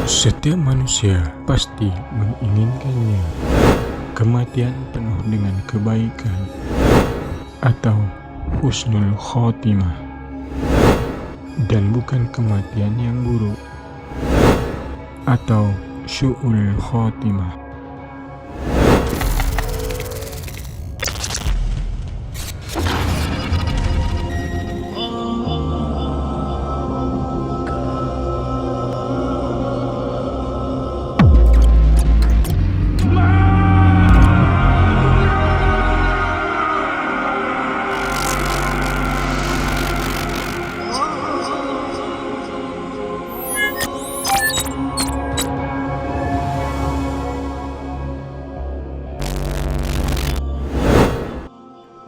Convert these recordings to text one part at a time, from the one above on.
Setiap manusia pasti menginginkannya, kematian penuh dengan kebaikan atau husnul khotimah, dan bukan kematian yang buruk atau syu'ul khotimah.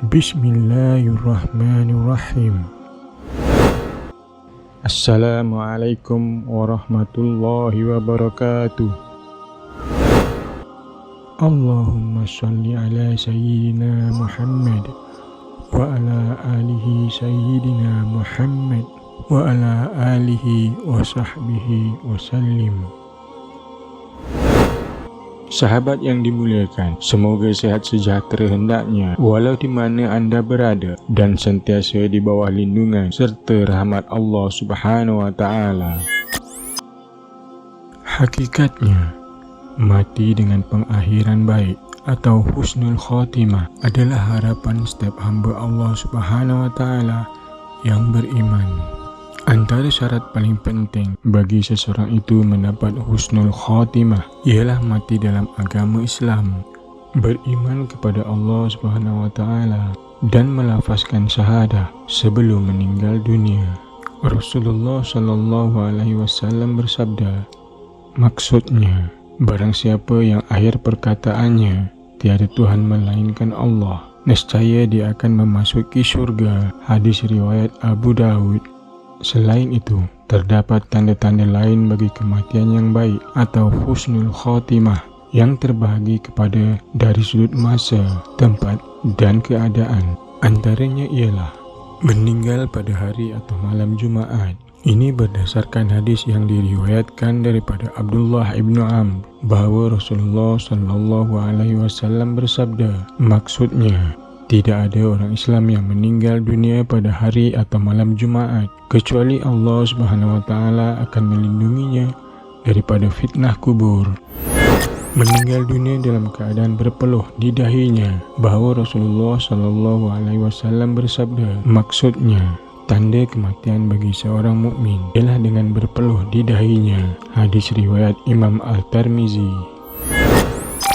Bismillahirrahmanirrahim. Assalamualaikum warahmatullahi wabarakatuh. Allahumma sholli ala sayyidina Muhammad wa ala alihi sayyidina Muhammad wa ala alihi wa sahbihi wa sallim. Sahabat yang dimuliakan, semoga sehat sejahtera hendaknya walau di mana Anda berada dan sentiasa di bawah lindungan serta rahmat Allah Subhanahu wa taala. Hakikatnya, mati dengan pengakhiran baik atau husnul khotimah adalah harapan setiap hamba Allah Subhanahu wa taala yang beriman. Antara syarat paling penting bagi seseorang itu mendapat husnul khotimah ialah mati dalam agama Islam, beriman kepada Allah Subhanahu wa taala dan melafazkan syahadah sebelum meninggal dunia. Rasulullah sallallahu alaihi wasallam bersabda, maksudnya, barang siapa yang akhir perkataannya tiada Tuhan melainkan Allah, nescaya dia akan memasuki surga. Hadis riwayat Abu Daud. Selain itu, terdapat tanda-tanda lain bagi kematian yang baik atau husnul khotimah yang terbahagi kepada dari sudut masa, tempat, dan keadaan. Antaranya ialah meninggal pada hari atau malam Jumaat. Ini berdasarkan hadis yang diriwayatkan daripada Abdullah ibnu Amr bahwa Rasulullah sallallahu alaihi wasallam bersabda, maksudnya, tidak ada orang Islam yang meninggal dunia pada hari atau malam Jumaat kecuali Allah Subhanahu wa taala akan melindunginya daripada fitnah kubur. Meninggal dunia dalam keadaan berpeluh di dahinya, bahwa Rasulullah sallallahu alaihi wasallam bersabda, maksudnya, tanda kematian bagi seorang mukmin ialah dengan berpeluh di dahinya. Hadis riwayat Imam Al-Tirmizi.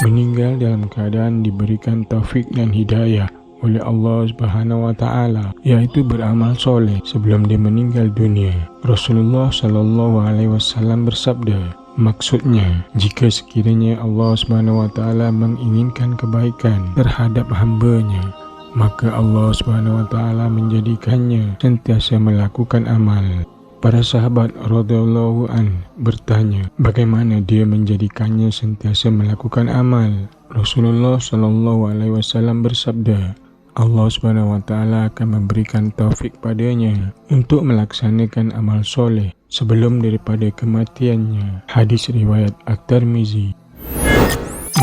Meninggal dalam keadaan diberikan taufik dan hidayah oleh Allah Subhanahu wa taala, yaitu beramal soleh sebelum dia meninggal dunia. Rasulullah sallallahu alaihi wasallam bersabda, maksudnya, jika sekiranya Allah Subhanahu wa taala menginginkan kebaikan terhadap hamba-Nya, maka Allah Subhanahu wa taala menjadikannya sentiasa melakukan amal. Para sahabat radhiyallahu an bertanya, bagaimana dia menjadikannya sentiasa melakukan amal? Rasulullah sallallahu alaihi wasallam bersabda, Allah Subhanahu wa taala akan memberikan taufik padanya untuk melaksanakan amal soleh sebelum daripada kematiannya. Hadis riwayat At-Tirmizi.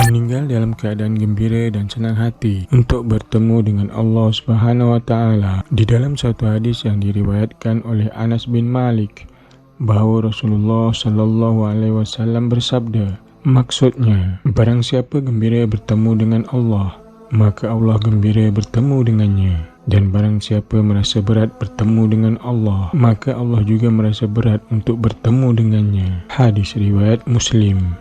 Meninggal dalam keadaan gembira dan senang hati untuk bertemu dengan Allah Subhanahu wa taala. Di dalam satu hadis yang diriwayatkan oleh Anas bin Malik bahwa Rasulullah sallallahu alaihi wasallam bersabda, maksudnya, barang siapa gembira bertemu dengan Allah, maka Allah gembira bertemu dengannya. Dan barang siapa merasa berat bertemu dengan Allah, maka Allah juga merasa berat untuk bertemu dengannya. Hadis riwayat Muslim.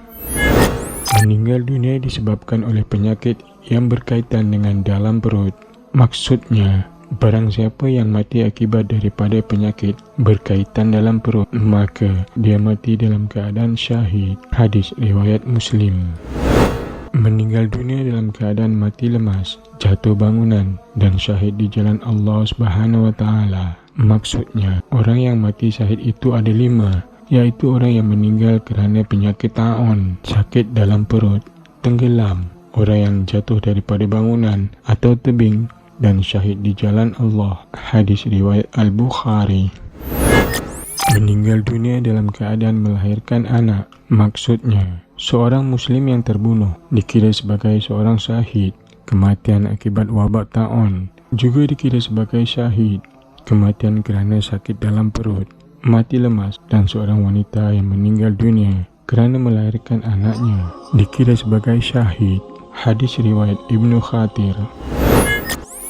Meninggal dunia disebabkan oleh penyakit yang berkaitan dengan dalam perut. Maksudnya, barang siapa yang mati akibat daripada penyakit berkaitan dalam perut, maka dia mati dalam keadaan syahid. Hadis riwayat Muslim. Meninggal dunia dalam keadaan mati lemas, jatuh bangunan, dan syahid di jalan Allah Subhanahu wa taala. Maksudnya, orang yang mati syahid itu ada 5, yaitu orang yang meninggal kerana penyakit taun, sakit dalam perut, tenggelam, orang yang jatuh daripada bangunan atau tebing, dan syahid di jalan Allah. Hadis riwayat Al-Bukhari. Meninggal dunia dalam keadaan melahirkan anak. Maksudnya, seorang muslim yang terbunuh dikira sebagai seorang syahid. Kematian akibat wabak ta'un juga dikira sebagai syahid. Kematian kerana sakit dalam perut, mati lemas, dan seorang wanita yang meninggal dunia kerana melahirkan anaknya dikira sebagai syahid. Hadis riwayat Ibnu Khatir.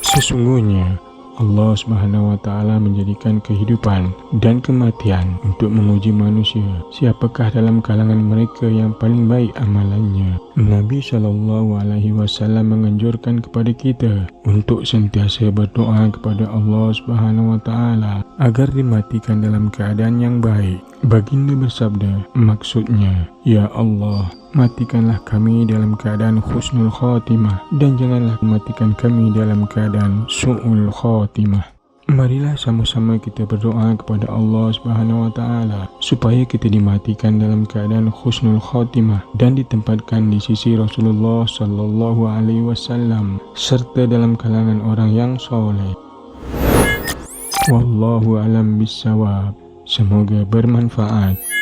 Sesungguhnya Allah Subhanahu wa Ta'ala menjadikan kehidupan dan kematian untuk menguji manusia. Siapakah dalam kalangan mereka yang paling baik amalannya? Nabi SAW menganjurkan kepada kita untuk sentiasa berdoa kepada Allah Subhanahu wa Ta'ala agar dimatikan dalam keadaan yang baik. Baginda bersabda, maksudnya, ya Allah, matikanlah kami dalam keadaan husnul khatimah dan janganlah matikan kami dalam keadaan su'ul khatimah. Marilah sama-sama kita berdoa kepada Allah Subhanahu wa Ta'ala supaya kita dimatikan dalam keadaan husnul khatimah dan ditempatkan di sisi Rasulullah sallallahu alaihi wasallam serta dalam kalangan orang yang soleh. Wallahu alam bissawab. Semoga bermanfaat.